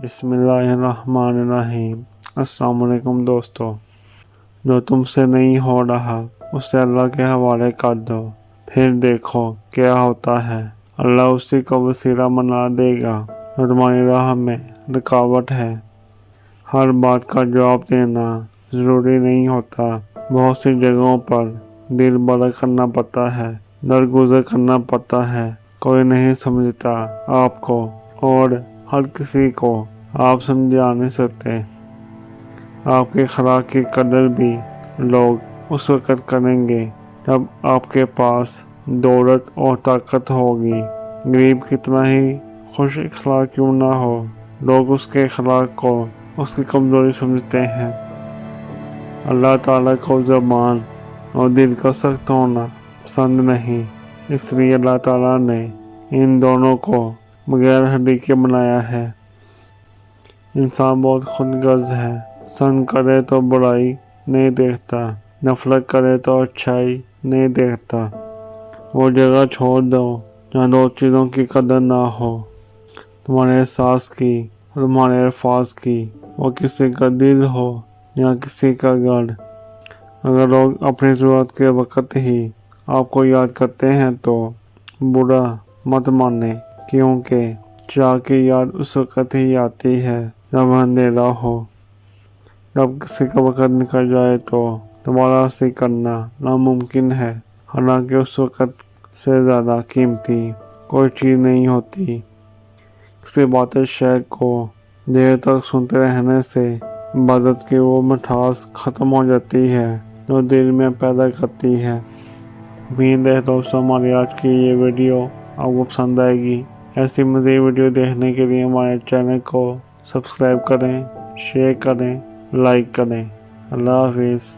بسم اللہ الرحمن الرحیم۔ السلام علیکم دوستو، جو تم سے نہیں ہو رہا اسے اللہ کے حوالے کر دو، پھر دیکھو کیا ہوتا ہے۔ اللہ اسی کو وسیلہ بنا دے گا جو تمہاری راہ میں رکاوٹ ہے۔ ہر بات کا جواب دینا ضروری نہیں ہوتا۔ بہت سی جگہوں پر دل بڑا کرنا پڑتا ہے، درگزر کرنا پڑتا ہے۔ کوئی نہیں سمجھتا آپ کو اور ہر کسی کو آپ سمجھا نہیں سکتے۔ آپ کے اخلاق کی قدر بھی لوگ اس وقت کریں گے جب آپ کے پاس دولت اور طاقت ہوگی۔ غریب کتنا ہی خوش اخلاق کیوں نہ ہو، لوگ اس کے اخلاق کو اس کی کمزوری سمجھتے ہیں۔ اللہ تعالیٰ کو زبان اور دل کا سخت ہونا پسند نہیں، اس لیے اللہ تعالیٰ نے ان دونوں کو بغیر ہڈی کے بنایا ہے۔ انسان بہت خود غرض ہے، پسند کرے تو برائی نہیں دیکھتا، نفرت کرے تو اچھائی نہیں دیکھتا۔ وہ جگہ چھوڑ دو جہاں دو چیزوں کی قدر نہ ہو، تمہارے احساس کی اور تمہارے الفاظ کی۔ وہ کسی کا دل ہو یا کسی کا گھر۔ اگر لوگ اپنی ضرورت کے وقت ہی آپ کو یاد کرتے ہیں تو برا مت مانیں، کیونکہ چاہ کی یاد اس وقت ہی آتی ہے جب اندھیرا ہو۔ جب کسی کا وقت نکل جائے تو دوبارہ اسے کرنا ناممکن ہے، حالانکہ اس وقت سے زیادہ قیمتی کوئی چیز نہیں ہوتی۔ کسی باطل شے کو دیر تک سنتے رہنے سے عبادت کی وہ مٹھاس ختم ہو جاتی ہے جو دل میں پیدا کرتی ہے۔ امید ہے دوستوں ہماری آج کی یہ ویڈیو آپ کو پسند آئے گی۔ ایسی مزید ویڈیو دیکھنے کے لیے ہمارے چینل کو سبسکرائب کریں، شیئر کریں، لائک کریں۔ اللہ حافظ۔